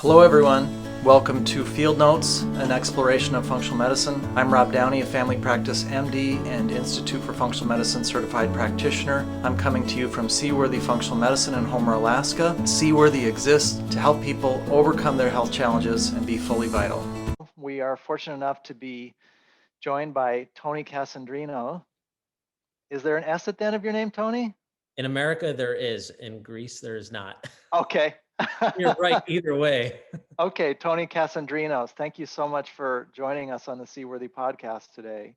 Hello everyone, welcome to Field Notes, an exploration of functional medicine. I'm Rob Downey, a family practice MD and Institute for Functional Medicine certified practitioner. I'm coming to you from Seaworthy Functional Medicine in Homer, Alaska. Seaworthy exists to help people overcome their health challenges and be fully vital. We are fortunate enough to be joined by Tony Kasandrinos. Is there an S at the end of your name, Tony? In America, there is. In Greece, there is not. Okay. You're right either way. Okay, Tony Kasandrinos, thank you so much for joining us on the Seaworthy podcast today.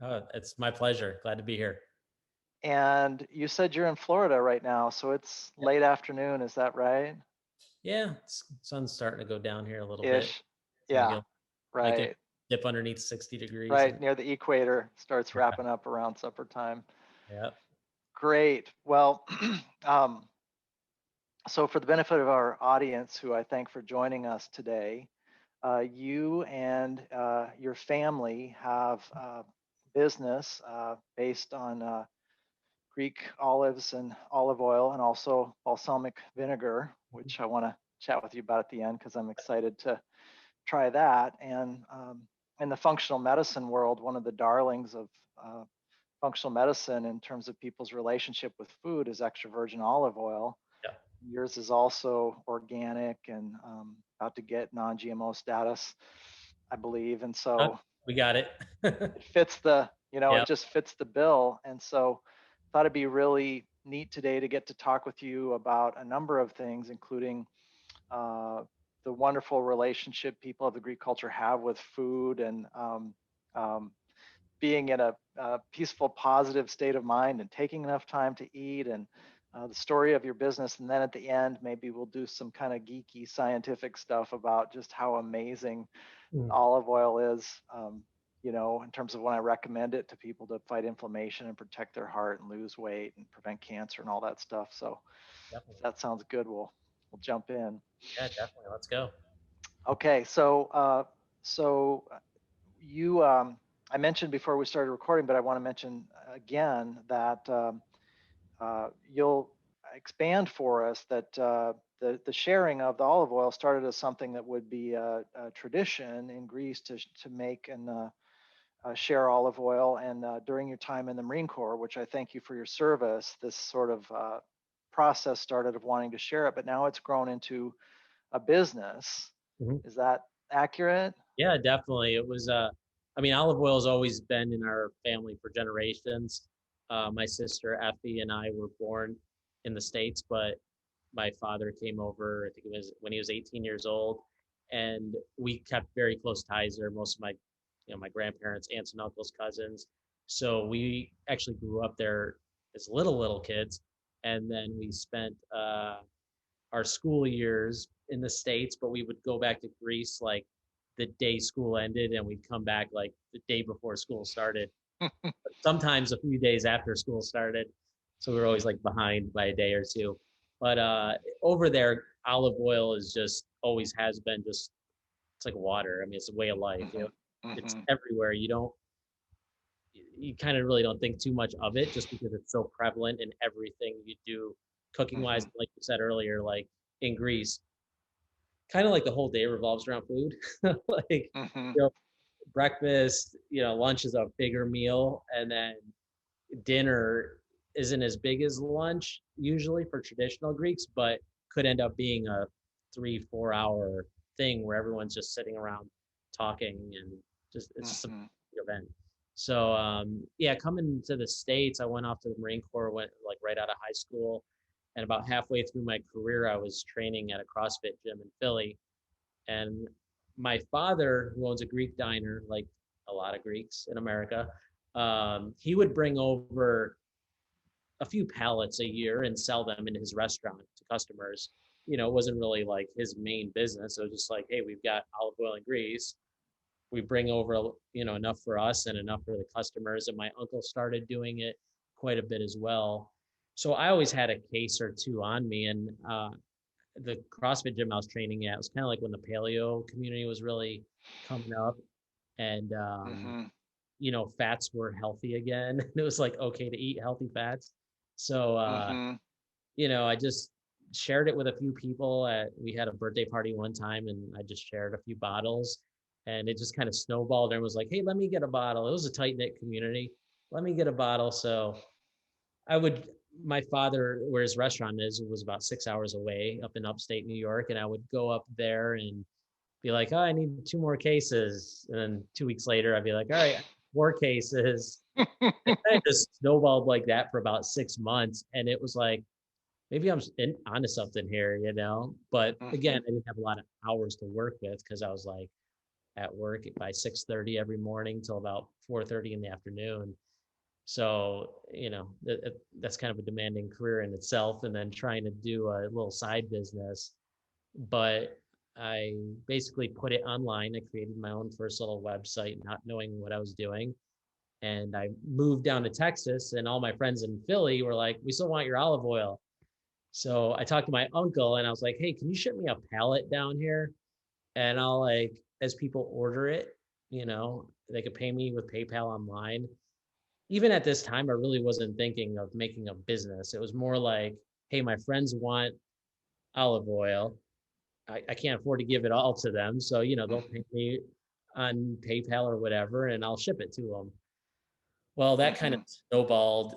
Oh, it's my pleasure. Glad to be here. And you said you're in Florida right now, so it's late afternoon, is that right? Yeah, sun's starting to go down here a little bit. Ish. Yeah, I could right. dip underneath 60 degrees. Right, near the equator, starts wrapping up around supper time. Yeah. Great. Well, so for the benefit of our audience, who I thank for joining us today, you and your family have a business based on Greek olives and olive oil, and also balsamic vinegar, which I want to chat with you about at the end because I'm excited to try that. And in the functional medicine world, one of the darlings of functional medicine in terms of people's relationship with food is extra virgin olive oil. Yeah. Yours is also organic and about to get non-GMO status, I believe. And so we got it. it fits the, Yep. it just fits the bill. And so thought it'd be really neat today to get to talk with you about a number of things, including the wonderful relationship people of the Greek culture have with food, and being in a peaceful, positive state of mind and taking enough time to eat, and the story of your business. And then at the end, maybe we'll do some kind of geeky scientific stuff about just how amazing olive oil is, in terms of when I recommend it to people to fight inflammation and protect their heart and lose weight and prevent cancer and all that stuff. So Definitely. if that sounds good, we'll jump in. Yeah, definitely. Let's go. Okay, so you, I mentioned before we started recording, but I want to mention again that you'll expand for us that the sharing of the olive oil started as something that would be a tradition in Greece to make and share olive oil. And during your time in the Marine Corps, which I thank you for your service, this sort of process started of wanting to share it, but now it's grown into a business. Mm-hmm. Is that accurate? Yeah, definitely. It was, olive oil has always been in our family for generations. My sister Effi and I were born in the States, but my father came over, I think it was when he was 18 years old, and we kept very close ties there. Most of my grandparents, aunts and uncles, cousins. So we actually grew up there as little kids, and then we spent our school years in the States, but we would go back to Greece like the day school ended, and we'd come back like the day before school started. Sometimes a few days after school started. So we were always like behind by a day or two. But over there, olive oil is just always has been just, it's like water. I mean, it's a way of life. It's everywhere. You kind of really don't think too much of it just because it's so prevalent in everything you do cooking wise. Like you said earlier, like in Greece, kind of like the whole day revolves around food. Like, breakfast, lunch is a bigger meal, and then dinner isn't as big as lunch usually for traditional Greeks, but could end up being a 3-4 hour thing where everyone's just sitting around talking, and it's just a big event. So coming to the States, I went off to the Marine Corps, went like right out of high school, and about halfway through my career, I was training at a CrossFit gym in Philly. And my father, who owns a Greek diner, like a lot of Greeks in America, he would bring over a few pallets a year and sell them in his restaurant to customers. It wasn't really like his main business. It was just like, hey, we've got olive oil in Greece. We bring over, enough for us and enough for the customers. And my uncle started doing it quite a bit as well. So I always had a case or two on me. And the CrossFit gym I was training at, it was kind of like when the paleo community was really coming up, and fats were healthy again. It was like okay to eat healthy fats. So I just shared it with a few people. We had a birthday party one time, and I just shared a few bottles, and it just kind of snowballed. Everyone was like, "Hey, let me get a bottle." It was a tight knit community. Let me get a bottle. So I would. My father, where his restaurant is, was about 6 hours away up in upstate New York, and I would go up there and be like, "Oh, I need 2 more cases," and then 2 weeks later, I'd be like, "All right, 4 cases." It kind of just snowballed like that for about 6 months, and it was like, maybe I'm onto something here, you know. But again, I didn't have a lot of hours to work with because I was like at work by 6:30 every morning till about 4:30 in the afternoon. So, that's kind of a demanding career in itself, and then trying to do a little side business. But I basically put it online. I created my own first little website, not knowing what I was doing. And I moved down to Texas, and all my friends in Philly were like, "We still want your olive oil." So I talked to my uncle, and I was like, "Hey, can you ship me a pallet down here? And I'll, like, as people order it, they could pay me with PayPal online." Even at this time, I really wasn't thinking of making a business. It was more like, "Hey, my friends want olive oil. I can't afford to give it all to them. So, they'll pay me on PayPal or whatever, and I'll ship it to them." Well, that kind of snowballed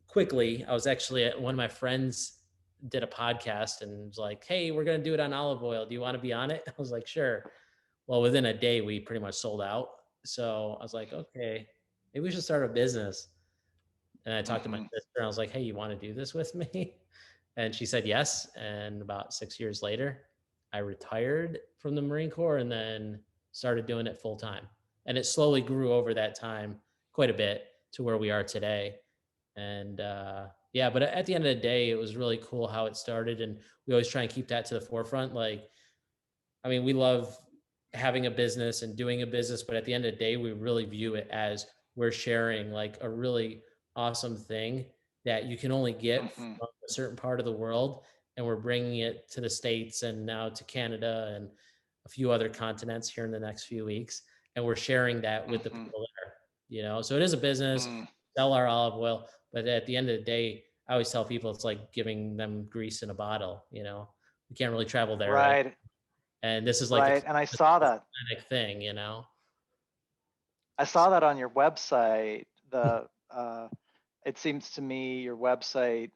quickly. I was actually at one of my friends did a podcast and was like, "Hey, we're going to do it on olive oil. Do you want to be on it?" I was like, "Sure." Well, within a day, we pretty much sold out. So I was like, "Okay, maybe we should start a business." And I talked to my sister, and I was like, "Hey, you want to do this with me?" And she said yes. And about 6 years later, I retired from the Marine Corps and then started doing it full time. And it slowly grew over that time quite a bit to where we are today. And yeah, but at the end of the day, it was really cool how it started. And we always try and keep that to the forefront. Like, I mean, we love having a business and doing a business, but at the end of the day, we really view it as we're sharing like a really awesome thing that you can only get from a certain part of the world. And we're bringing it to the States and now to Canada and a few other continents here in the next few weeks. And we're sharing that with the people there. So it is a business, sell our olive oil, but at the end of the day, I always tell people it's like giving them grease in a bottle. We can't really travel there, right? Right, And this is like a right. And I saw that. thing. I saw that on your website. It seems to me your website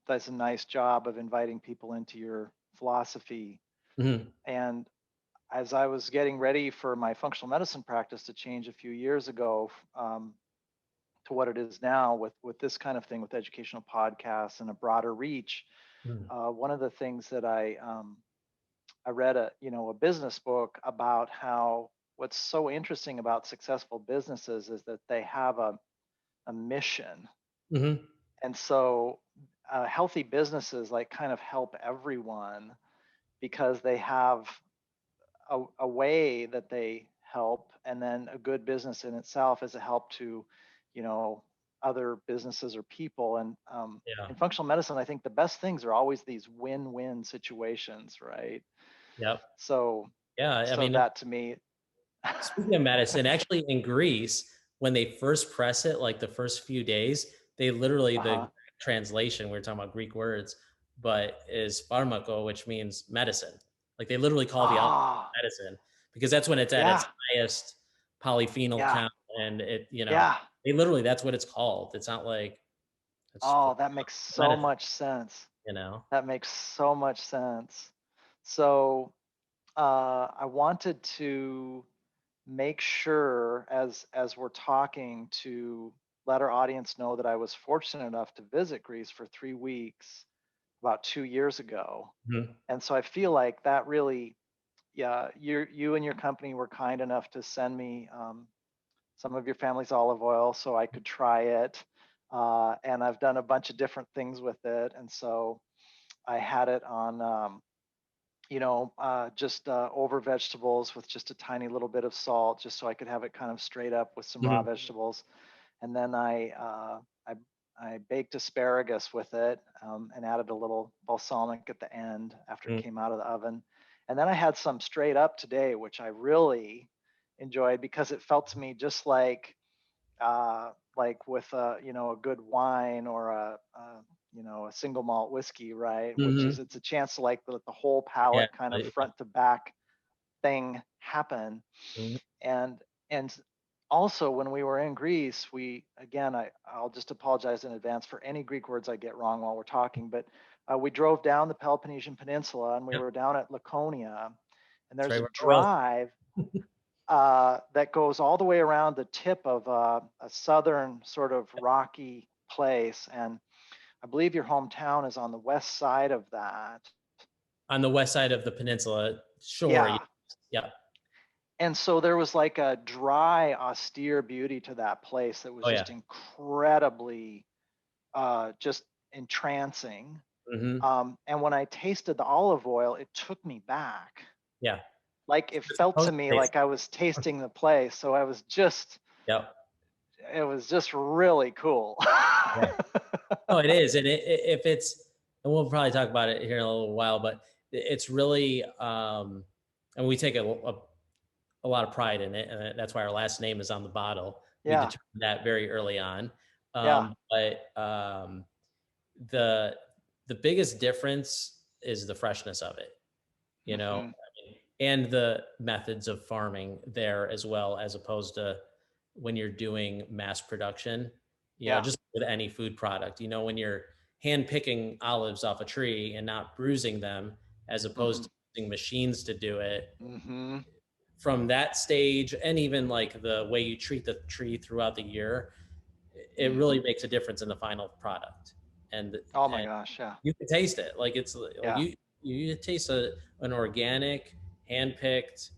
does a nice job of inviting people into your philosophy. Mhm. And as I was getting ready for my functional medicine practice to change a few years ago to what it is now with this kind of thing, with educational podcasts and a broader reach, Mhm. one of the things that I read a business book about how what's so interesting about successful businesses is that they have a mission. Mhm. And so healthy businesses like kind of help everyone because they have a way that they help, and then a good business in itself is a help to you know other businesses or people. And Yeah. in functional medicine, I think the best things are always these win-win situations, right? Yep. So Yeah. I so mean, that to me. speaking of medicine, actually in Greece, when they first press it, like the first few days, they literally, the Uh-huh. translation, we are talking about Greek words, but is pharmaco, which means medicine. Like they literally call the alcohol Ah, medicine because that's when it's at its yeah, highest polyphenol yeah, count. And yeah. they literally, that's what it's called. It's not like it's Oh, that makes so medicine, much sense. you know? That makes so much sense. So I wanted to make sure, as we're talking, to let our audience know that I was fortunate enough to visit Greece for 3 weeks about 2 years ago. Mhm. And so I feel like that really, yeah, you and your company were kind enough to send me some of your family's olive oil so I could try it. And I've done a bunch of different things with it. And so I had it on, just over vegetables with just a tiny little bit of salt, just so I could have it kind of straight up with some raw Mhm. vegetables. And then I baked asparagus with it, and added a little balsamic at the end after it Mhm. came out of the oven. And then I had some straight up today, which I really enjoyed because it felt to me just like with a good wine or a single malt whiskey, right? Which Hmm. is, it's a chance to like let the whole Yeah. palate kind of front to back thing happen. Mhm. And and also when we were in Greece, we again, I'll just apologize in advance for any Greek words I get wrong while we're talking, but we drove down the Peloponnesian Peninsula and we Yep. were down at Laconia, and That's there's right a where we're both. drive that goes all the way around the tip of a southern sort of rocky place. And I believe your hometown is on the west side of that. On the west side of the peninsula. Sure. Yeah. Yeah. And so there was like a dry, austere beauty to that place that was Oh, yeah. just incredibly just entrancing. Hmm. And when I tasted the olive oil, it took me back. Yeah. Like it It's felt to supposed me to taste. like I was tasting the place. So Yep. it was just really cool. Yeah. No, it is. And if it's, and we'll probably talk about it here in a little while, but it's really, and we take a lot of pride in it. And that's why our last name is on the bottle. We Yeah. determined that very early on. Yeah. But the, the biggest difference is the freshness of it, you know, Hmm. and the methods of farming there as well, as opposed to when you're doing mass production, Yeah. just with any food product, when you're hand picking olives off a tree and not bruising them, as opposed Hmm. to using machines to do it. Hmm. From that stage, and even like the way you treat the tree throughout the year, it Mm. really makes a difference in the final product. And Oh my and gosh. Yeah. you can taste it. Like it's like Yeah. you taste an organic, hand picked,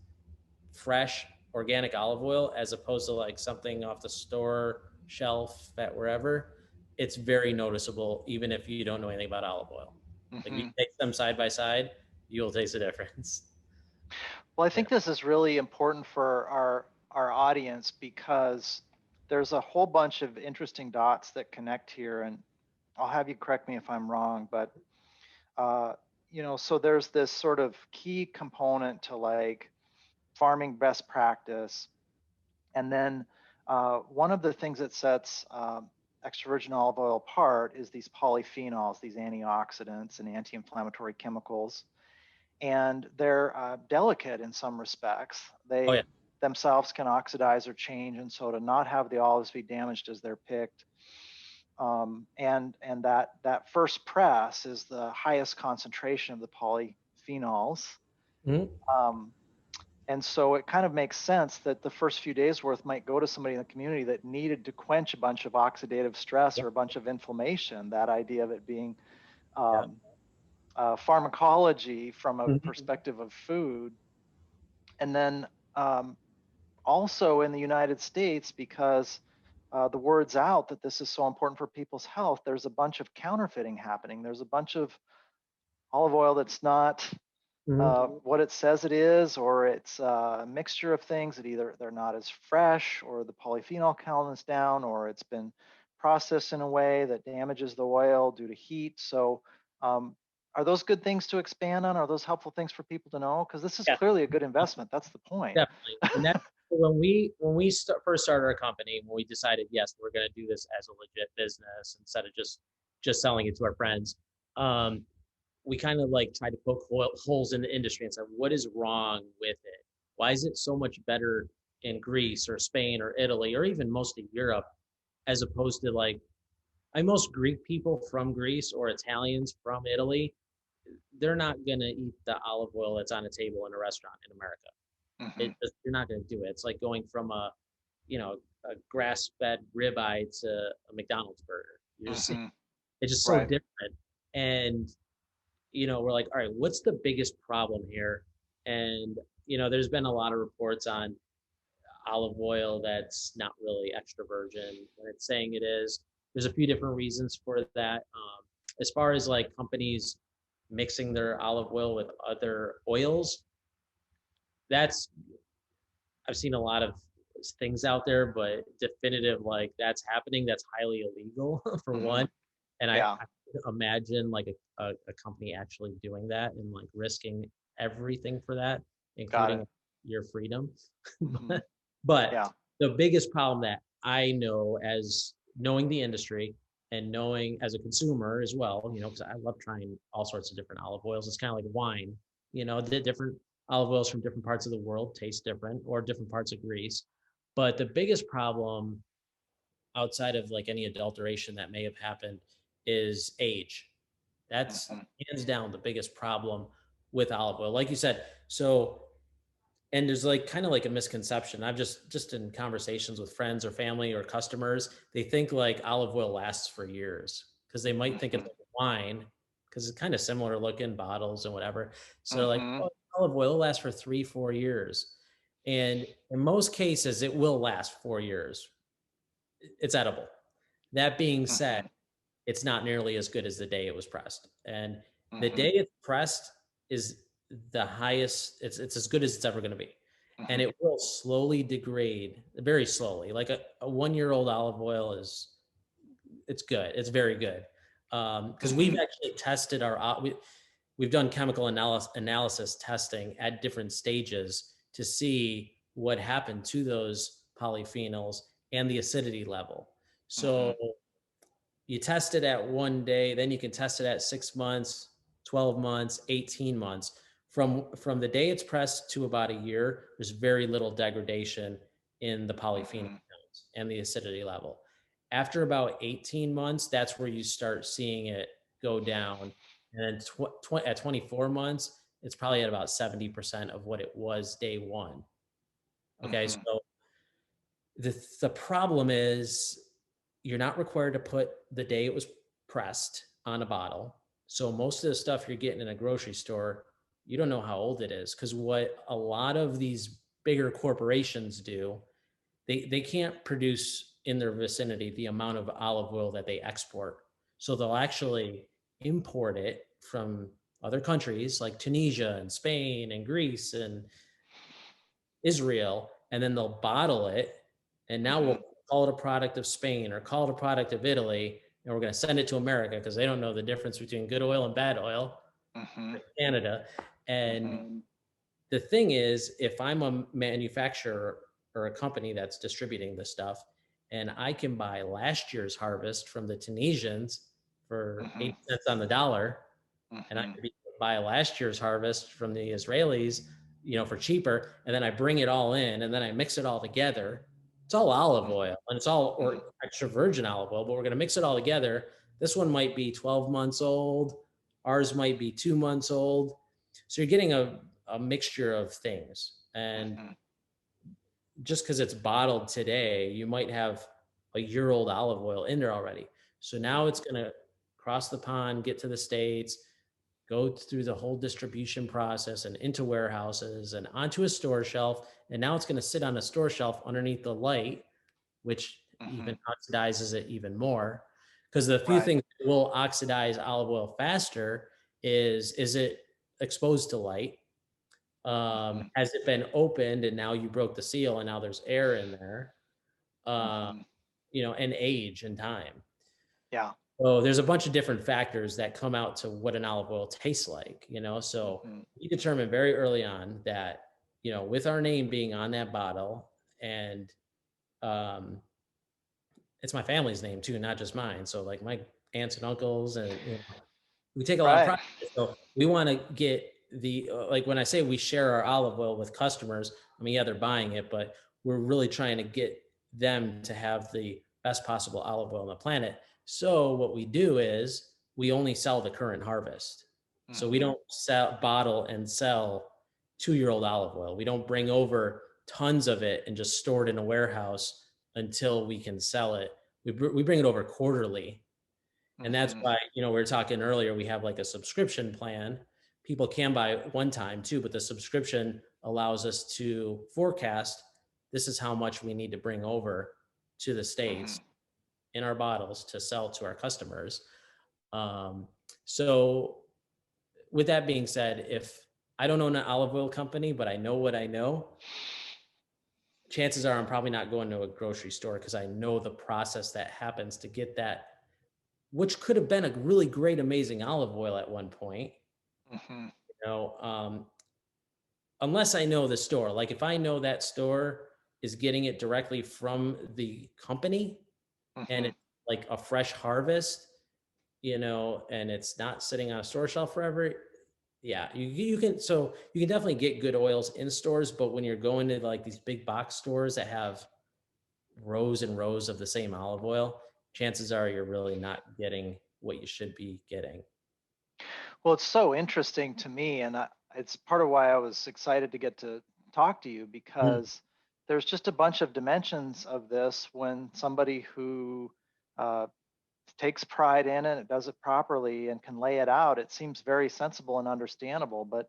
fresh organic olive oil, as opposed to like something off the store shelf at wherever. It's very noticeable, even if you don't know anything about olive oil. Like if you Hmm. taste them side by side, you'll taste the difference. Well, I Yeah. think this is really important for our audience because there's a whole bunch of interesting dots that connect here, and I'll have you correct me if I'm wrong, but uh, so there's this sort of key component to like farming best practice, and then one of the things that sets extra virgin olive oil apart is these polyphenols, these antioxidants and anti-inflammatory chemicals, and they're delicate in some respects. Oh yeah. They themselves can oxidize or change, and so to not have the olives be damaged as they're picked, and that first press is the highest concentration of the polyphenols. Mhm. Um, and so it kind of makes sense that the first few days worth might go to somebody in the community that needed to quench a bunch of oxidative stress Yep. or a bunch of inflammation. That idea of it being Yeah. um, pharmacology from a Mhm. perspective of food. And then um, also in the United States, because the word's out that this is so important for people's health, there's a bunch of counterfeiting happening. There's a bunch of olive oil that's not Mhm. what it says it is, or it's a mixture of things that either they're not as fresh, or the polyphenol count is down, or it's been processed in a way that damages the oil due to heat. So, are those good things to expand on? Are those helpful things for people to know? Because this is Yeah. clearly a good investment. That's the point. Definitely. And that's first started our company, when we decided, yes, we're going to do this as a legit business instead of just selling it to our friends. Um, we kind of like tried to poke holes in the industry and said, what is wrong with it? Why is it so much better in Greece or Spain or Italy or even most of Europe, as opposed to like, most Greek people from Greece or Italians from Italy, they're not going to eat the olive oil that's on a table in a restaurant in America. Hmm. You're not going to do it. It's like going from you know, a grass-fed ribeye to a McDonald's burger. Hmm. It's just so Right. different. And we're like, all right, what's the biggest problem here? And there's been a lot of reports on olive oil that's not really extra virgin when it's saying it is. There's a few different reasons for that. As far as like companies mixing their olive oil with other oils, that's I've seen a lot of things out there, but definitive like that's happening. That's highly illegal for Hmm. one. And Yeah. I imagine like a company actually doing that and like risking everything for that, Got including it. your freedom. Hmm. but Yeah. the biggest problem that I know, as knowing the industry, and knowing as a consumer as well, because I love trying all sorts of different olive oils. It's kind of like wine, the different olive oils from different parts of the world taste different, or different parts of Greece. But the biggest problem outside of like any adulteration that may have happened is age. That's Mm-hmm. hands down the biggest problem with olive oil. Like you said, so and there's like kind of like a misconception. I've just in conversations with friends or family or customers, they think like olive oil lasts for years because they might think it's Mm-hmm. like wine because it's kind of similar looking bottles and whatever. So like, Mm-hmm. oh, olive oil will last for 3-4 years, and in most cases it will last 4 years. It's edible. That being said, Mm-hmm. it's not nearly as good as the day it was pressed. And the Mm-hmm. day it's pressed is the highest, it's as good as it's ever going to be. And Mm-hmm. it will slowly degrade very slowly. Like a 1-year-old olive oil it's good. It's very good. Because we've Mm-hmm. actually tested we've done chemical analysis testing at different stages to see what happened to those polyphenols and the acidity level. Mm-hmm. So you test it at 1 day, then you can test it at 6 months, 12 months, 18 months. From the day it's pressed to about a year, there's very little degradation in the polyphenol Mm-hmm. counts and the acidity level. After about 18 months, that's where you start seeing it go down. And then at 24 months, it's probably at about 70% of what it was day one. Okay, Mm-hmm. so the problem is you're not required to put the day it was pressed on a bottle. So most of the stuff you're getting in a grocery store, you don't know how old it is, because what a lot of these bigger corporations do, they can't produce in their vicinity the amount of olive oil that they export. So they'll actually import it from other countries like Tunisia and Spain and Greece and Israel, and then they'll bottle it. And now Mm-hmm. we'll call it a product of Spain or call it a product of Italy, and we're going to send it to America because they don't know the difference between good oil and bad oil, Mm-hmm. Canada. And the thing is, if I'm a manufacturer or a company that's distributing this stuff, and I can buy last year's harvest from the Tunisians for Mm-hmm. 80 cents on the dollar, and I Mm-hmm. could buy last year's harvest from the Israelis, for cheaper, and then I bring it all in, and then I mix it all together. It's all olive oil, and it's all Mm-hmm. or extra virgin olive oil, but we're going to mix it all together. This one might be 12 months old. Ours might be 2 months old. So you're getting a mixture of things. And Mm-hmm. just because it's bottled today, you might have a year old olive oil in there already. So now it's going to cross the pond, get to the States, go through the whole distribution process and into warehouses and onto a store shelf. And now it's going to sit on a store shelf underneath the light, which Mm-hmm. even oxidizes it even more. Because the few Right. things that will oxidize olive oil faster is it exposed to light? Mm-hmm. Has it been opened and now you broke the seal and now there's air in there? Uh, Mm-hmm. and age and time. Yeah. So there's a bunch of different factors that come out to what an olive oil tastes like. So Mm-hmm. we determined very early on that, with our name being on that bottle, and um, it's my family's name too, not just mine. So like my aunts and uncles, and we take a lot of Right. pride. So we want to get like when I say we share our olive oil with customers, I mean, yeah, they're buying it, but we're really trying to get them to have the best possible olive oil on the planet. So what we do is we only sell the current harvest. So we Mm-hmm. don't bottle and sell 2-year-old olive oil. We don't bring over tons of it and just store it in a warehouse until we can sell it. We bring it over quarterly, and that's Mm-hmm. why, we were talking earlier, we have like a subscription plan. People can buy one time too, but the subscription allows us to forecast this is how much we need to bring over to the Mm-hmm. States in our bottles to sell to our customers. Um, so, with that being said, if I don't own an olive oil company, but I know what I know, chances are I'm probably not going to a grocery store because I know the process that happens to get that, which could have been a really great, amazing olive oil at one point. Mm-hmm. You know, um, Unless I know the store. Like if I know that store is getting it directly from the company, and Mm-hmm. it's like a fresh harvest, and it's not sitting on a store shelf forever. Yeah, you can, so you can definitely get good oils in stores, but when you're going to like these big box stores that have rows and rows of the same olive oil, chances are you're really not getting what you should be getting. Well, it's so interesting to me, and it's part of why I was excited to get to talk to you, Mm. because there's just a bunch of dimensions of this when somebody who uh, takes pride in it, does it properly, and can lay it out. It seems very sensible and understandable, but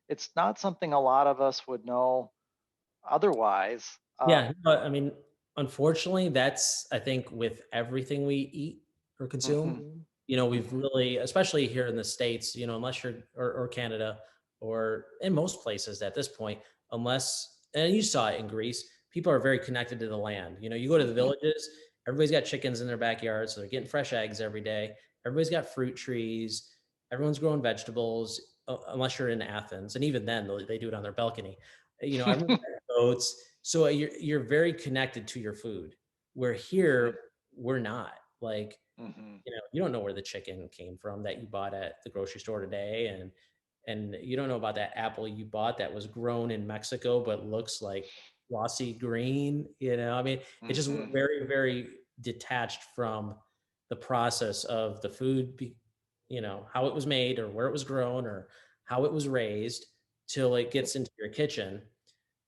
it's not something a lot of us would know otherwise. Yeah, no, I mean, unfortunately, that's, I think, with everything we eat or consume. Hmm. We've Hmm. really, especially here in the States, unless you're, or Canada, or in most places at this point, unless, and you saw it in Greece, people are very connected to the land. You go to the Hmm. villages, everybody's got chickens in their backyard, so they're getting fresh eggs every day. Everybody's got fruit trees. Everyone's growing vegetables, unless you're in Athens. And even then, they do it on their balcony. Everyone's got goats. So you're very connected to your food. Where here, we're not. Like, Hmm. you don't know where the chicken came from that you bought at the grocery store today, and you don't know about that apple you bought that was grown in Mexico but looks like glossy green. I mean, it's just, Hmm. very, very detached from the process of the food, how it was made or where it was grown or how it was raised till it gets into your kitchen.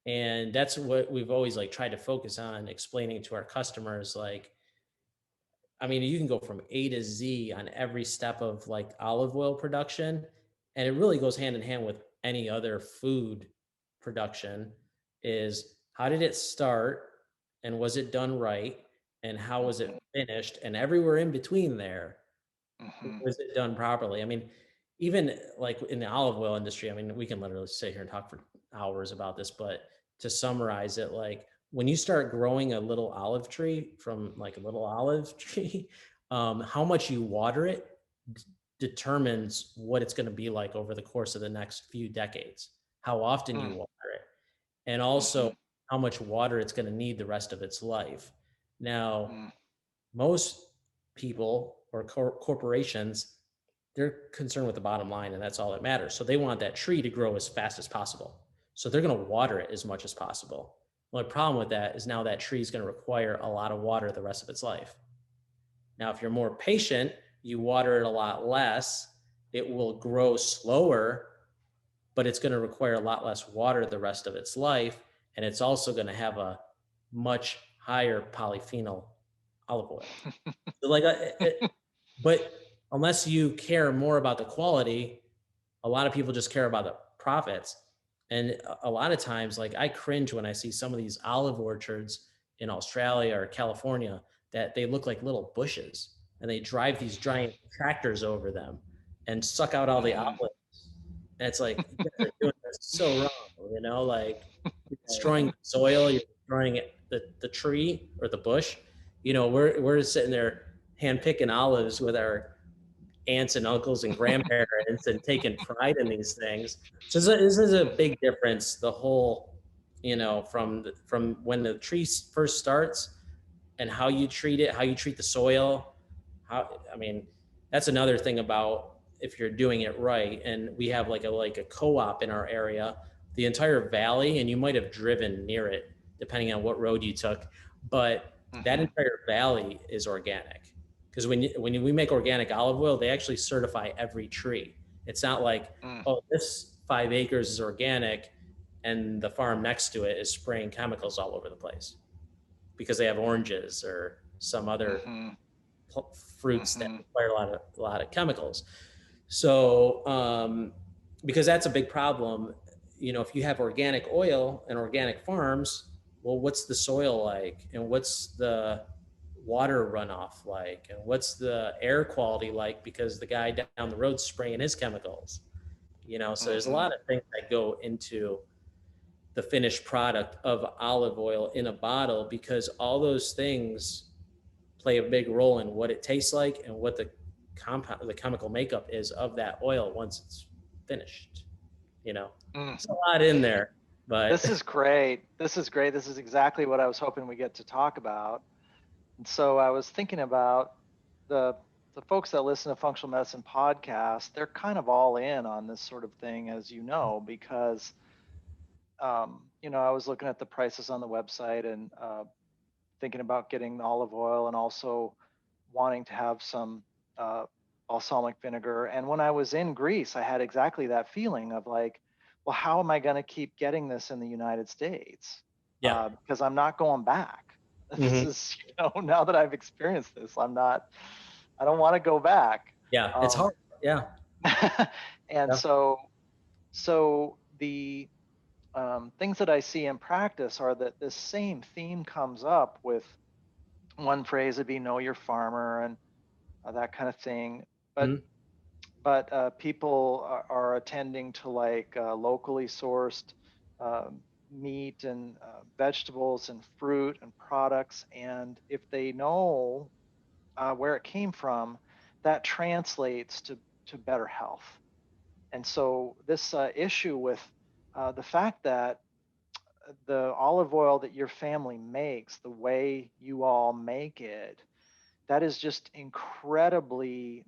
And that's what we've always like tried to focus on explaining to our customers. Like, I mean, you can go from A to Z on every step of like olive oil production, and it really goes hand in hand with any other food production. Is how did it start, and was it done right, and how was it finished, and everywhere in between there, Hmm. was it done properly? I mean, even like in the olive oil industry, I mean, we can literally sit here and talk for hours about this, but to summarize it, like when you start growing a little olive tree from like a little olive tree, how much you water it determines what it's going to be like over the course of the next few decades, how often you water it, and also Hmm. how much water it's going to need the rest of its life. Now, most people or corporations, they're concerned with the bottom line, and that's all that matters. So they want that tree to grow as fast as possible. So they're going to water it as much as possible. The only problem with that is now that tree is going to require a lot of water the rest of its life. Now, if you're more patient, you water it a lot less, it will grow slower, but it's going to require a lot less water the rest of its life. And it's also going to have a much higher polyphenol olive oil. So like, but unless you care more about the quality, a lot of people just care about the profits. And a lot of times, like I cringe when I see some of these olive orchards in Australia or California that they look like little bushes, and they drive these giant tractors over them and suck out all the Hmm. olives. And it's like, you guys are doing this so wrong, like you're destroying the soil, you're destroying the tree or the bush. We're sitting there hand picking olives with our aunts and uncles and grandparents and taking pride in these things. So this is a big difference. The whole, from when the tree first starts and how you treat it, how you treat the soil. I mean, that's another thing about if you're doing it right. And we have like a co-op in our area, the entire valley, and you might have driven near it depending on what road you took, but that Hmm. entire valley is organic. Because when we make organic olive oil, they actually certify every tree. It's not like, oh, this 5 acres is organic and the farm next to it is spraying chemicals all over the place because they have oranges or some other Hmm. fruits that require a lot of chemicals. So, because that's a big problem, if you have organic oil and organic farms, well, what's the soil like, and what's the water runoff like, and what's the air quality like? Because the guy down the road spraying his chemicals. So there's a Hmm. lot of things that go into the finished product of olive oil in a bottle, because all those things play a big role in what it tastes like and what the chemical makeup is of that oil once it's finished. There's a lot in there, but This is great. This is great. This is exactly what I was hoping we get to talk about. And so I was thinking about the folks that listen to functional medicine podcasts, they're kind of all in on this sort of thing, as you know, because I was looking at the prices on the website and thinking about getting the olive oil and also wanting to have some uh, balsamic vinegar. And when I was in Greece, I had exactly that feeling of like, well, how am I going to keep getting this in the United States? Yeah. Because I'm not going back. This Hmm. is, now that I've experienced this, I don't want to go back. Yeah. It's Um, hard. Yeah. and Yeah. so the things that I see in practice are that this same theme comes up with one phrase would be know your farmer and that kind of thing. But Mhm. people are attending to like locally sourced uh, meat and vegetables and fruit and products. And if they know where it came from, that translates to better health. And so this issue with the fact that the olive oil that your family makes, the way you all make it, that is just incredibly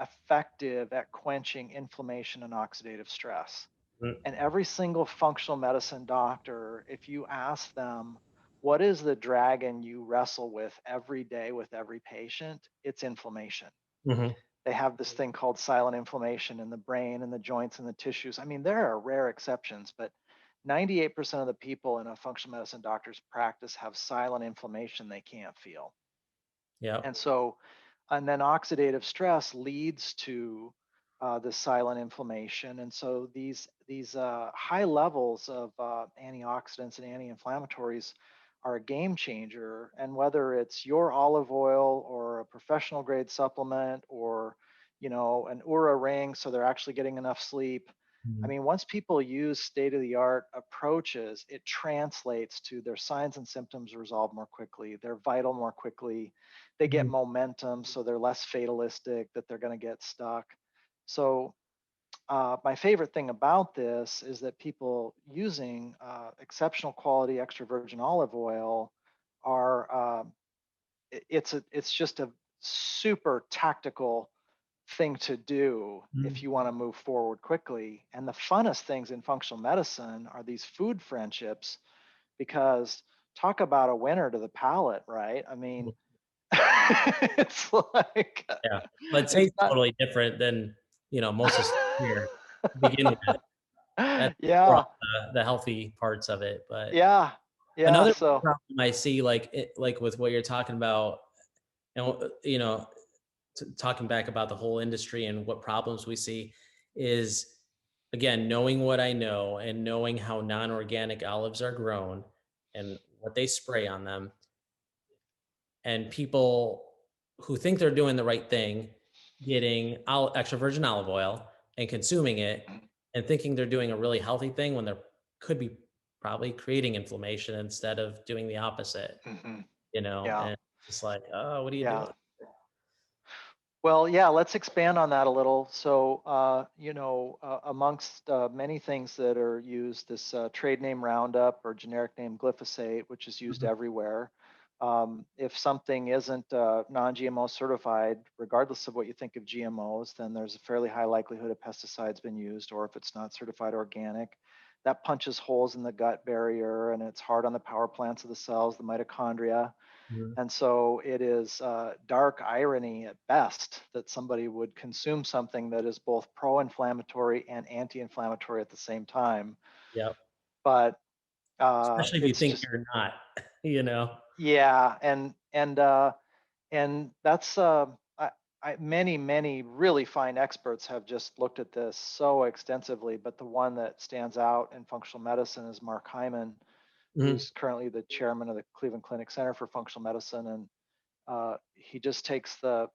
effective at quenching inflammation and oxidative stress. Mhm. And every single functional medicine doctor, if you ask them, what is the dragon you wrestle with every day with every patient? It's inflammation. Mhm. They have this thing called silent inflammation in the brain and the joints and the tissues. I mean, there are rare exceptions, but 98% of the people in a functional medicine doctor's practice have silent inflammation they can't feel. Yeah. And so, and then oxidative stress leads to the silent inflammation. And so these high levels of antioxidants and anti-inflammatories are a game changer. And whether it's your olive oil or a professional grade supplement or an Oura ring, so they're actually getting enough sleep. I Mhm. mean, once people use state of the art approaches, it translates to their signs and symptoms resolve more quickly, they're vital more quickly, they get Mhm. momentum, so they're less fatalistic that they're going to get stuck. So my favorite thing about this is that people using exceptional quality extra virgin olive oil are it's just a super tactical thing to do if Mhm. you want to move forward quickly. And the funnest things in functional medicine are these food friendships, because talk about a winner to the palate, right? I mean, it's like Yeah. But it it's tastes not. totally different than, most of the stuff here to begin with. That's more on Yeah, the healthy parts of it. But yeah, yeah. another So problem I see, like with what you're talking about, and talking back about the whole industry and what problems we see, is again knowing what I know and knowing how non-organic olives are grown and what they spray on them, and people who think they're doing the right thing, getting extra virgin olive oil and consuming it and thinking they're doing a really healthy thing when they could be probably creating inflammation instead of doing the opposite, mhm, yeah, and it's like, oh, what are you yeah. doing? Well, yeah, let's expand on that a little. So, amongst many things that are used, this trade name Roundup or generic name glyphosate, which is used Mhm. everywhere. If something isn't non-GMO certified, regardless of what you think of GMOs, then there's a fairly high likelihood a pesticide's been used, or if it's not certified organic, that punches holes in the gut barrier and it's hard on the power plants of the cells, the mitochondria. Mhm. And so it is dark irony at best that somebody would consume something that is both pro inflammatory and anti inflammatory at the same time. Yep. But Especially if you it's think just, you're not, you know. yeah. And that's, many really fine experts have just looked at this so extensively. But the one that stands out in functional medicine is Mark Hyman, Mhm. who's currently the chairman of the Cleveland Clinic Center for Functional Medicine. And he just takes the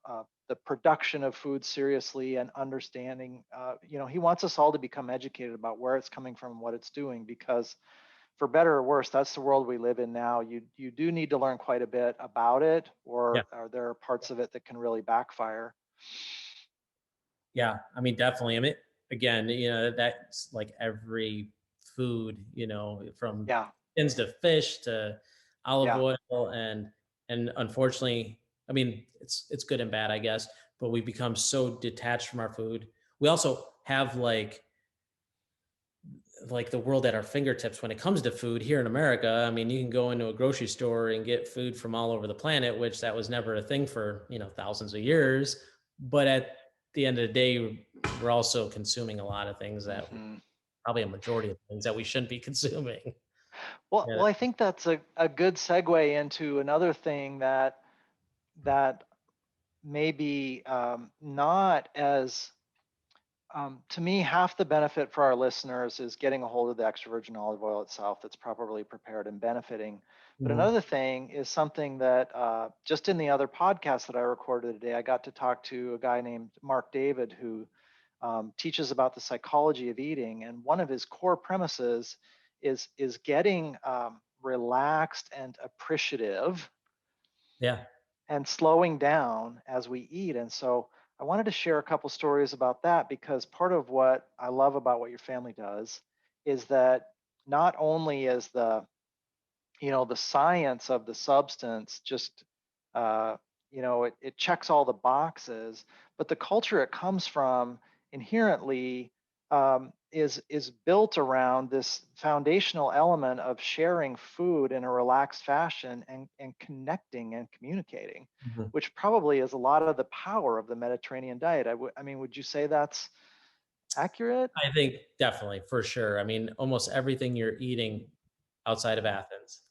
production of food seriously and understanding. He wants us all to become educated about where it's coming from and what it's doing, because for better or worse, that's the world we live in now. You do need to learn quite a bit about it, Yeah. or there are parts of it that can really backfire. Yeah. I mean, definitely. I mean, again, that's like every food, from Yeah, skins to fish to olive yeah, oil, and unfortunately, I mean, it's good and bad, I guess, but we become so detached from our food. We also have like the world at our fingertips when it comes to food here in America. I mean, you can go into a grocery store and get food from all over the planet, which that was never a thing for, thousands of years. But at the end of the day, we're also consuming a lot of things that Hmm. probably a majority of things that we shouldn't be consuming. Well, Yeah. I think that's a good segue into another thing that maybe not as to me, half the benefit for our listeners is getting a hold of the extra virgin olive oil itself that's properly prepared and benefiting. But Mhm. another thing is something that just in the other podcast that I recorded today, I got to talk to a guy named Mark David who teaches about the psychology of eating. And one of his core premises is getting relaxed and appreciative Yeah. and slowing down as we eat. And so I wanted to share a couple stories about that because part of what I love about what your family does is that not only is the science of the substance just it checks all the boxes, but the culture it comes from inherently is built around this foundational element of sharing food in a relaxed fashion and connecting and communicating, Mhm. which probably is a lot of the power of the Mediterranean diet. I mean, would you say that's accurate? I think definitely for sure. I mean, almost everything you're eating outside of Athens.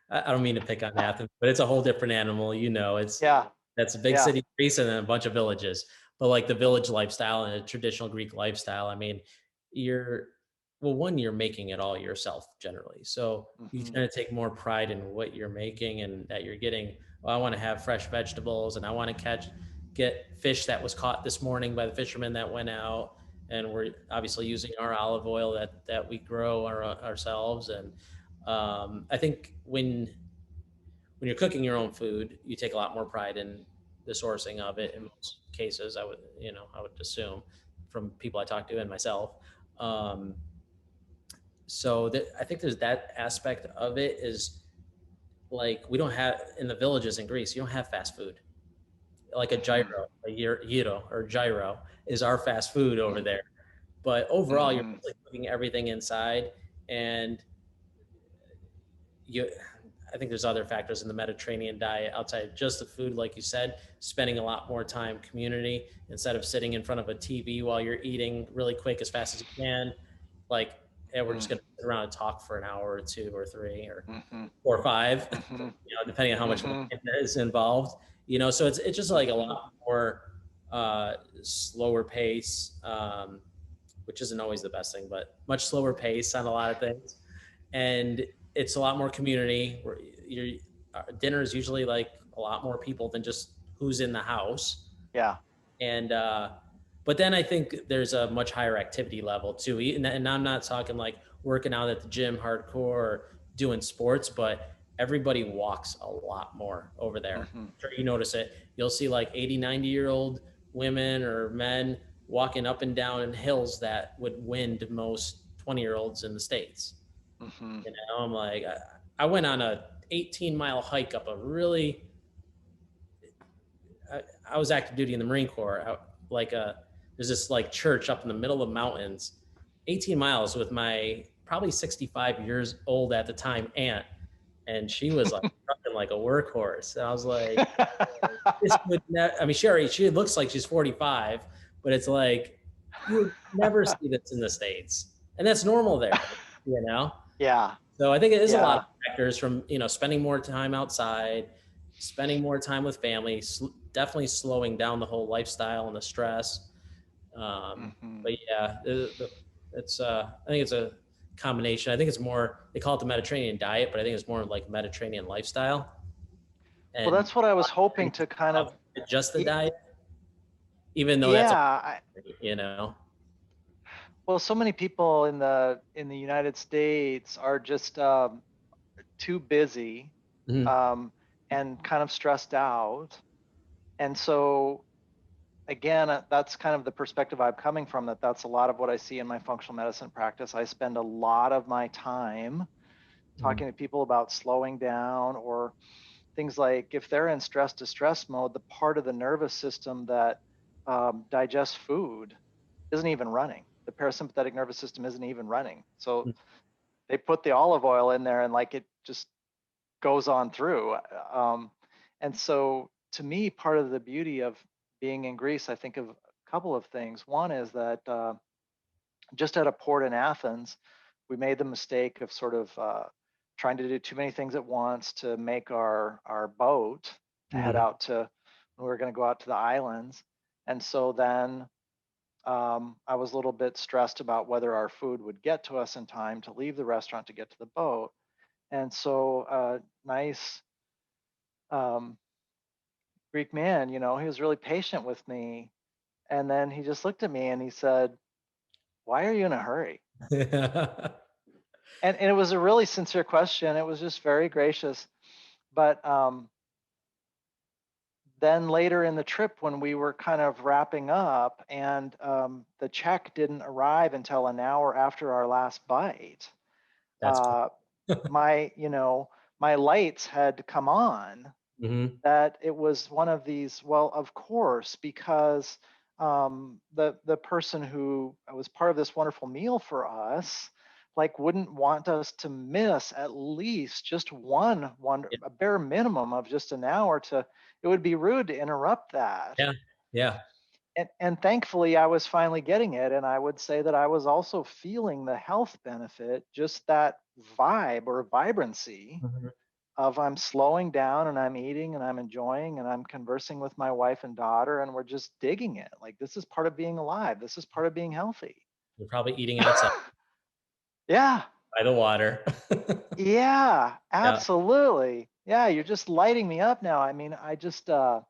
I don't mean to pick on Athens, but it's a whole different animal. Yeah, That's a big yeah. city, Greece, and then a bunch of villages. But like the village lifestyle and a traditional Greek lifestyle, I mean, you're one, you're making it all yourself generally. So you Hmm. kind of take more pride in what you're making and that you're getting. Well, I want to have fresh vegetables and I want to get fish that was caught this morning by the fishermen that went out. And we're obviously using our olive oil that we grow ourselves. And I think when you're cooking your own food, you take a lot more pride in the sourcing of it. In Hmm. most cases, I would assume from people I talk to and myself. Um, so I think there's that aspect of it is like we don't have in the villages in Greece. You don't have fast food like a Hmm. gyro, gyro or gyro is our fast food over there. But overall, you're Hmm. really cooking everything inside, and you I think there's other factors in the Mediterranean diet outside of just the food, like you said, spending a lot more time community instead of sitting in front of a TV while you're eating really quick as fast as you can. Like, hey, we're just Hmm. going to sit around and talk for an hour or two or three or Hmm. 4 or 5, Hmm. depending on how much Hmm. wine is involved. So it's just like a Hmm. lot more slower pace, which isn't always the best thing, but much slower pace on a lot of things. And it's a lot more community. Where dinner is usually like a lot more people than just who's in the house. Yeah. And but then I think there's a much higher activity level too. And I'm not talking like working out at the gym hardcore or doing sports, but everybody walks a lot more over there. Hmm. I'm sure you notice it. You'll see like 80, 90-year-old women or men walking up and down in hills that would wind most 20-year-olds in the States. Hmm. I'm like, I went on a 18-mile hike up a really I was active duty in the Marine Corps. There's this like church up in the middle of the mountains, 18 miles with my probably 65 years old at the time aunt, and she was like trucking like a workhorse. And I was like, this would I mean, she looks like she's 45, but it's like you would never see this in the States, and that's normal there, you know. Yeah. So I think it is a lot Yeah. of factors from, spending more time outside, spending more time with family, definitely slowing down the whole lifestyle and the stress. Hmm. But yeah, I think it's a combination. I think it's more, they call it the Mediterranean diet, but I think it's more like Mediterranean lifestyle. Well, And that's what I was hoping to kind of. just the diet, even though that's Yeah. a, you know, Well, so many people in the United States are just too busy Mhm. um, and kind of stressed out, and so again, that's kind of the perspective I'm coming from. That's a lot of what I see in my functional medicine practice. I spend a lot of my time Mhm. talking to people about slowing down or things like if they're in stress distress mode, the part of the nervous system that digests food isn't even running. The parasympathetic nervous system isn't even running. So they put the olive oil in there and like it just goes on through. And so to me, part of the beauty of being in Greece, I think of a couple of things. One is that just at a port in Athens, we made the mistake of sort of trying to do too many things at once to make our boat to head out to, we were going to go out to the islands. And so then I was a little bit stressed about whether our food would get to us in time to leave the restaurant to get to the boat. And so nice um, Greek man, he was really patient with me. And then he just looked at me and he said, "Why are you in a hurry?" And it was a really sincere question. It was just very gracious. But then later in the trip, when we were kind of wrapping up and the check didn't arrive until an hour after our last bite, That's cool. my lights had come on that it was one of these, well, of course, because the person who was part of this wonderful meal for us, like, wouldn't want us to miss at least just one Yeah. a bare minimum of just an hour. It would be rude to interrupt that. Yeah. Yeah. And thankfully I was finally getting it, and I would say that I was also feeling the health benefit, just that vibe or vibrancy of I'm slowing down and I'm eating and I'm enjoying and I'm conversing with my wife and daughter and we're just digging it. Like, this is part of being alive. This is part of being healthy. You're probably eating outside Yeah. by the water. Yeah, Yeah. absolutely. Yeah, you're just lighting me up now. I mean, I just uh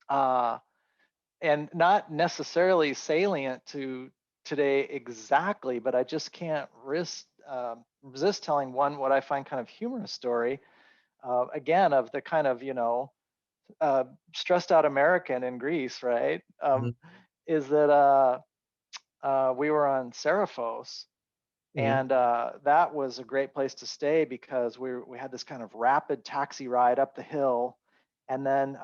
and not necessarily salient to today exactly, but I just can't resist telling one what I find kind of humorous story, again, of the kind of stressed out American in Greece, right? Mhm. Is that we were on Seraphos, Mhm. and that was a great place to stay because we had this kind of rapid taxi ride up the hill, and then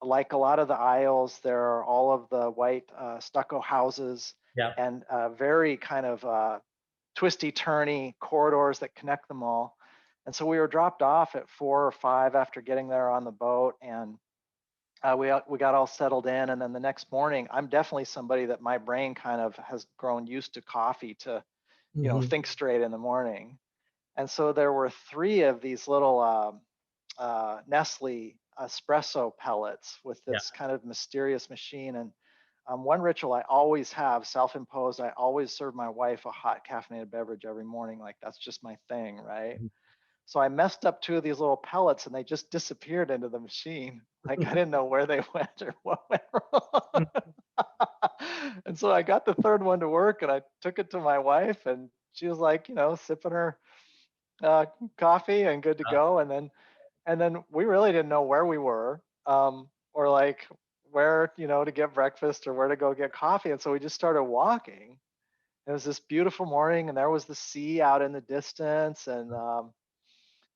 like a lot of the aisles, there are all of the white stucco houses Yeah. and very kind of twisty turny corridors that connect them all. And so we were dropped off at 4 or 5 after getting there on the boat, and we got all settled in. And then the next morning, I'm definitely somebody that my brain kind of has grown used to coffee to Mhm. think straight in the morning. And so there were 3 of these little Nestle espresso pellets with Yeah. this kind of mysterious machine. And one ritual I always have, self-imposed, I always serve my wife a hot caffeinated beverage every morning. Like, that's just my thing, right? So I messed up 2 of these little pellets and they just disappeared into the machine. Like, I didn't know where they went or what went wrong. And so I got the 3rd one to work and I took it to my wife and she was like, sipping her uh, coffee and good to go. And then we really didn't know where we were, or like where, to get breakfast or where to go get coffee. And so we just started walking. It was this beautiful morning and there was the sea out in the distance. And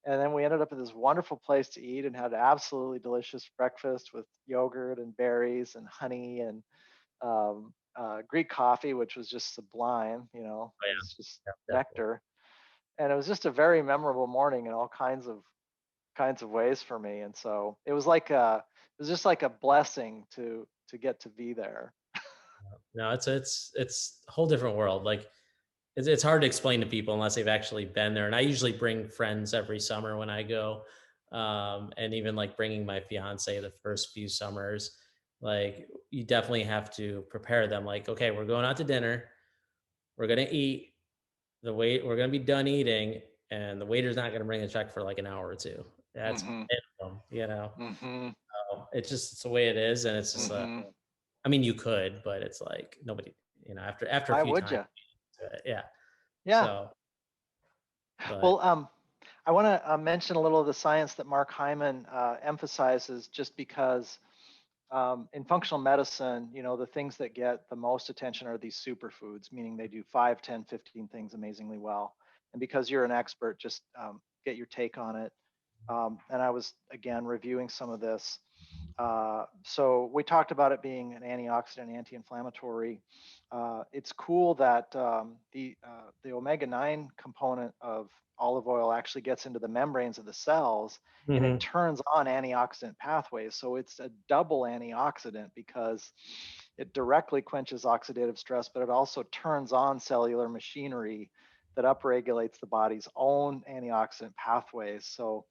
then we ended up at this wonderful place to eat and had an absolutely delicious breakfast with yogurt and berries and honey and Greek coffee, which was just sublime. Oh, It yeah. was just Yeah, definitely. nectar. And it was just a very memorable morning in all kinds of ways for me. And so it was just like a blessing to get to be there. No, it's a whole different world. Like it's hard to explain to people unless they've actually been there. And I usually bring friends every summer when I go, and even like bringing my fiance the first few summers. Like you definitely have to prepare them. Like, okay, we're going out to dinner. We're gonna eat. We're gonna be done eating, and the waiter's not gonna bring a check for like an hour or two. That's Mm-hmm. minimum, you know. Mm-hmm. It's the way it is, and it's just Mm-hmm. I mean, you could, but it's like nobody, after a Why few would times, you? yeah. Yeah. So, Well, but I want to mention a little of the science that Mark Hyman emphasizes, just because in functional medicine, the things that get the most attention are these superfoods, meaning they do 5, 10, 15 things amazingly well. And because you're an expert, just get your take on it. And I was, again, reviewing some of this. So we talked about it being an antioxidant, anti-inflammatory. It's cool that the omega-9 component of olive oil actually gets into the membranes of the cells, and it Mm-hmm. turns on antioxidant pathways. So it's a double antioxidant because it directly quenches oxidative stress, but it also turns on cellular machinery that upregulates the body's own antioxidant pathways. So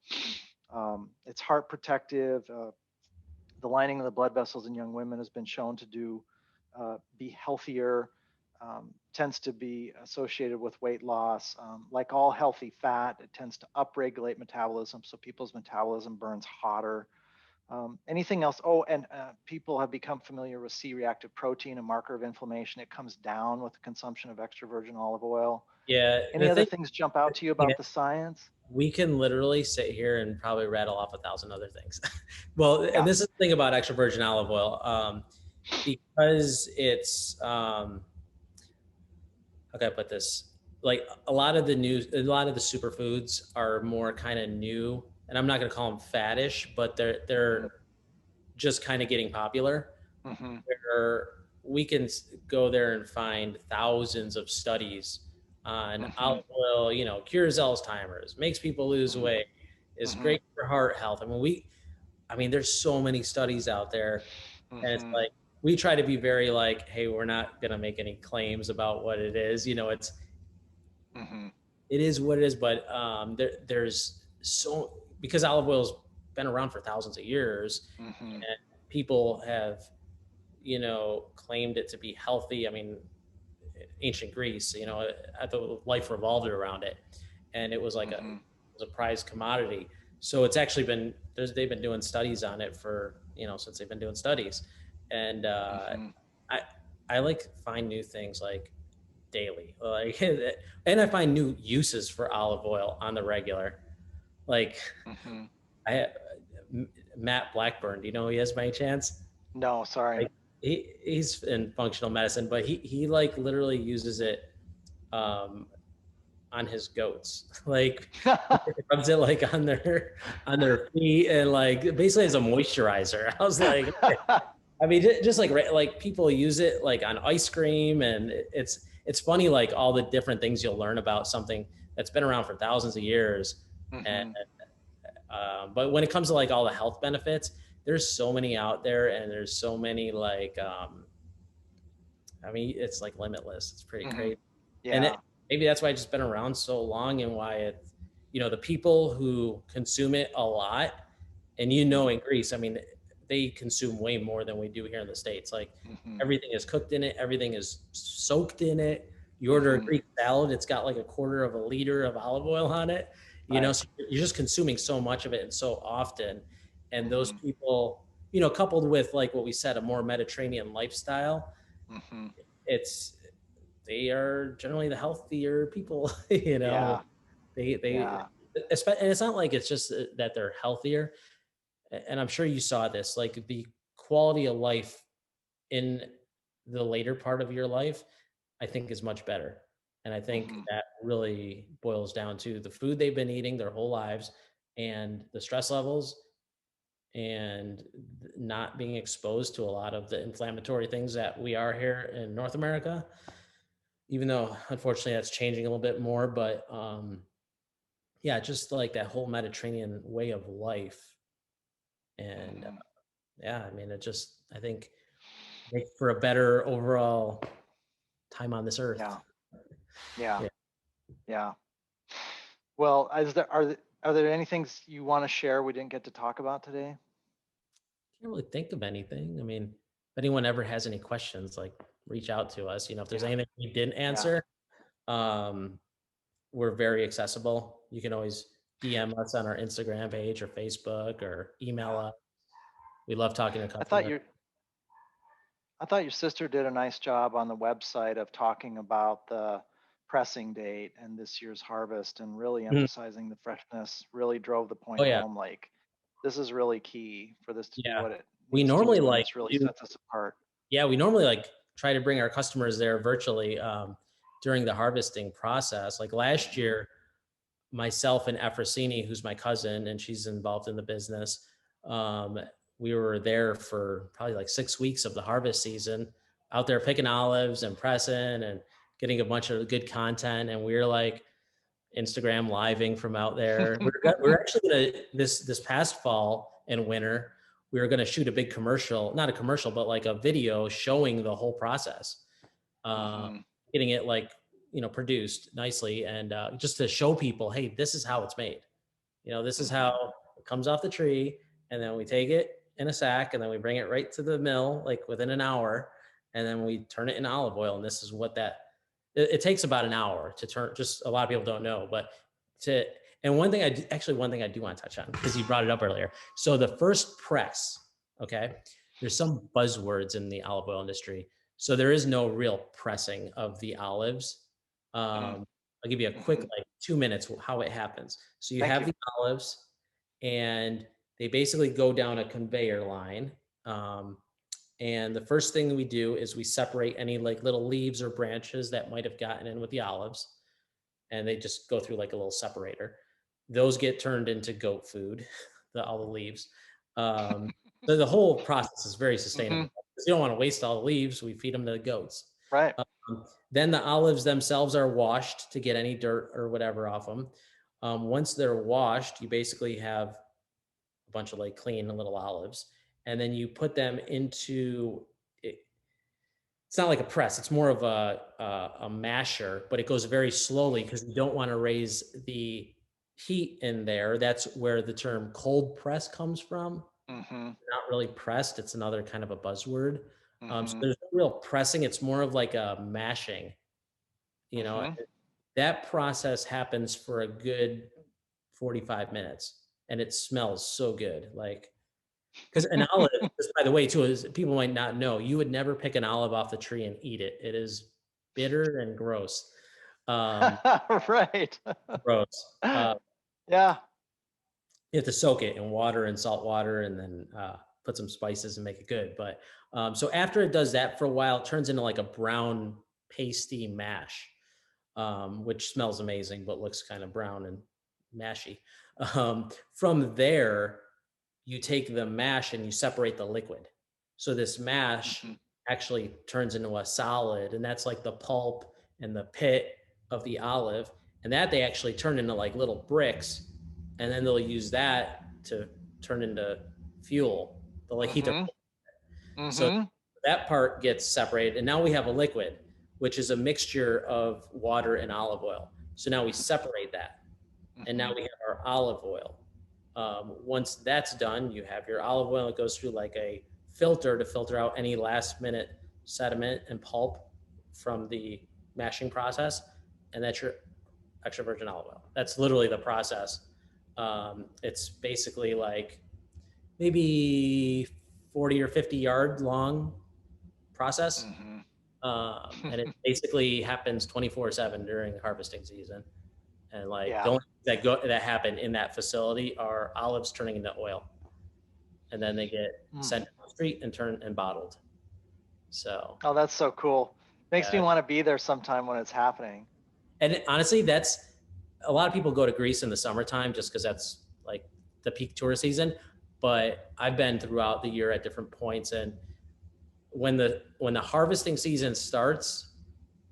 it's heart protective. The lining of the blood vessels in young women has been shown to be healthier, tends to be associated with weight loss. Like all healthy fat, it tends to upregulate metabolism, so people's metabolism burns hotter. Anything else? Oh, and people have become familiar with C-reactive protein, a marker of inflammation. It comes down with the consumption of extra virgin olive oil. Yeah, Any the other thing, things jump out to you yeah, about the science? we can literally sit here and probably rattle off 1,000 other things. Well, and Yeah. this is the thing about extra virgin olive oil, because it's how can I put this? Like a lot of a lot of the superfoods are more kind of new, and I'm not going to call them faddish, but they're just kind of getting popular. Mm-hmm. Where we can go there and find thousands of studies on Mm-hmm. olive oil, cures Alzheimer's, makes people lose Mm-hmm. weight, is Mm-hmm. great for heart health. I mean, there's so many studies out there, and it's Mm-hmm. like we try to be very like, hey, we're not gonna make any claims about what it is. Mm-hmm. It is what it is, but there's so because olive oil's been around for thousands of years, Mm-hmm. and people have claimed it to be healthy. I mean, ancient Greece, the life revolved around it, and it was like Mm-hmm. it was a prized commodity. So it's actually they've been doing studies on it for since they've been doing studies, and Mm-hmm. I I like find new things like daily, like, and I find new uses for olive oil on the regular. Like Mm-hmm. I Matt Blackburn, do you know who he is by any chance? No, sorry. Like he's in functional medicine, but he like literally uses it um on his goats. Like he rubs it like on their feet and like basically as a moisturizer. I was like, okay. I mean, just like people use it like on ice cream, and it's funny like all the different things you'll learn about something that's been around for thousands of years. And Mm-hmm. but when it comes to like all the health benefits, there's so many out there, and there's so many like I mean, it's like limitless. It's pretty Mm-hmm. crazy, and Yeah. maybe that's why it's just been around so long, and why the people who consume it a lot, and Mm-hmm. in Greece, I mean, they consume way more than we do here in the States. Like Mm-hmm. everything is cooked in it, everything is soaked in it. You order a Mm-hmm. Greek salad, it's got like a quarter of a liter of olive oil on it. Right. So you're just consuming so much of it and so often. And those Mm-hmm. people, coupled with like what we said, a more Mediterranean lifestyle, Mm-hmm. it's they are generally the healthier people. Yeah. They Yeah. and it's not like it's just that they're healthier. And I'm sure you saw this, like the quality of life in the later part of your life, I think is much better. And I think Mm-hmm. that really boils down to the food they've been eating their whole lives, and the stress levels, and not being exposed to a lot of the inflammatory things that we are here in North America, even though unfortunately that's changing a little bit more. But yeah, just like that whole Mediterranean way of life. And Mm-hmm. yeah, I mean, I think make for a better overall time on this earth. Yeah. Yeah. Yeah. Yeah. Well, are there any things you want to share we didn't get to talk about today? Can't really think of anything. I mean, if anyone ever has any questions, like reach out to us. If there's Yeah. anything we didn't Yeah. answer, um, we're very accessible. You can always DM us on our Instagram page or Facebook or email Yeah. us. We love talking to I thought customers. your I thought your sister did a nice job on the website of talking about the pressing date and this year's harvest, and really Mhm. emphasizing the freshness really drove the Oh point yeah, home. Like, this is really key for this to do yeah. what it We needs to normally do, and like this really do sets us apart. Yeah, we normally like try to bring our customers there virtually during the harvesting process. Like last year, myself and Efrosyni, who's my cousin, and she's involved in the business. Um, we were there for probably like 6 weeks of the harvest season, out there picking olives and pressing and getting a bunch of good content. And we were like Instagram living from out there. We're actually gonna this past fall and winter, we were gonna shoot a big commercial, not a commercial, but like a video showing the whole process, uh, Mhm. getting it like produced nicely, and just to show people, hey, this is how it's made. This is Mhm. how it comes off the tree, and then we take it in a sack, and then we bring it right to the mill, like within an hour, and then we turn it in olive oil. And this is what it takes about an hour to turn. Just a lot of people don't know, but to and one thing I do want to touch on because you brought it up earlier. So the first press, okay, there's some buzzwords in the olive oil industry. So there is no real pressing of the olives. Mm. I'll give you a quick Mhm. like 2 minutes how it happens. So you Thank have you. the olives, and they basically go down a conveyor line. Um, and the first thing we do is we separate any like little leaves or branches that might have gotten in with the olives, and they just go through like a little separator. Those get turned into goat food, all the leaves. Um, so the whole process is very sustainable Mhm. because you don't want to waste all the leaves. We feed them to the goats. Right. Then the olives themselves are washed to get any dirt or whatever off them. Once they're washed, you basically have a bunch of like clean little olives, and then you put them into it's not like a press. It's more of a masher, but it goes very slowly because you don't want to raise the heat in there. That's where the term cold press comes from. Mhm. Not really pressed. It's another kind of a buzzword. So Mhm. there's no real pressing. It's more of like a mashing. You know, Mhm. that process happens for a good 45 minutes, and it smells so good. Like because an olive, just by the way, too, is people might not know, you would never pick an olive off the tree and eat it. It is bitter and gross. Um, Right. gross. Yeah. You have to soak it in water and salt water, and then put some spices and make it good. But so after it does that for a while, it turns into like a brown pasty mash, which smells amazing but looks kind of brown and mashy. From there, you take the mash and you separate the liquid. So this mash Mhm. actually turns into a solid, and that's like the pulp and the pit of the olive. And that they actually turn into like little bricks, and then they'll use that to turn into fuel. They'll like heat their Mhm. so Mhm. that part gets separated, and now we have a liquid, which is a mixture of water and olive oil. So now we separate that, and now Mhm. we have our olive oil. Once that's done, you have your olive oil. It goes through like a filter to filter out any last minute sediment and pulp from the mashing process, and that's your extra virgin olive oil. That's literally the process. It's basically like maybe 40 or 50 yard long process. Mhm. And it basically happens 24/7 during harvesting season. And like the Yeah. only things that happen in that facility are olives turning into oil, and then they get Mm. sent to the street and turned and bottled. So Oh, that's so cool. Makes me yeah, want to be there sometime when it's happening. and honestly, that's a lot of people go to Greece in the summertime just because that's like the peak tourist season. But I've been throughout the year at different points, and when the harvesting season starts,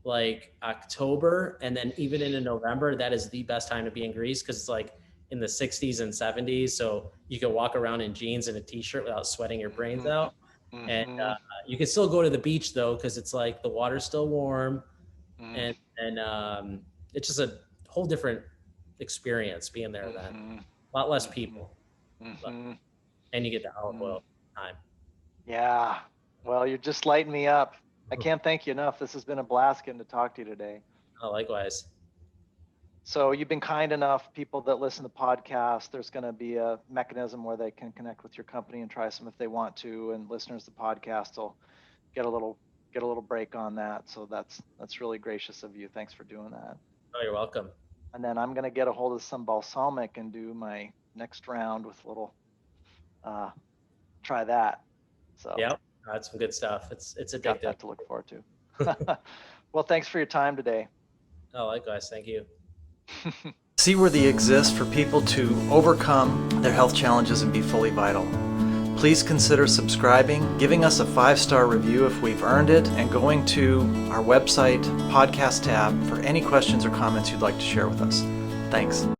like October and then even into November, that is the best time to be in Greece because it's like in the 60s and 70s. So you can walk around in jeans and a t-shirt without sweating your brains Mhm. out. And Mhm. you can still go to the beach though because it's like the water's still warm, Mhm. and it's just a whole different experience being there then. Mhm. A lot less Mhm. people, but Mhm. and you get the olive Mm. oil time. Yeah. Well, you're just lighting me up. I can't thank you enough. This has been a blast getting to talk to you today. Oh, likewise. So you've been kind enough, people that listen to podcasts, there's going to be a mechanism where they can connect with your company and try some if they want to, and listeners to the podcast will get a little break on that. So that's really gracious of you. Thanks for doing that. Oh, you're welcome. And then I'm going to get a hold of some balsamic and do my next round with a little uh try that. So Yep, that's some good stuff. It's got addictive. that to look forward to. Well, thanks for your time today. Oh, likewise. Thank you. Seaworthy exists for people to overcome their health challenges and be fully vital. Please consider subscribing, giving us a 5-star review if we've earned it, and going to our website podcast tab for any questions or comments you'd like to share with us. Thanks.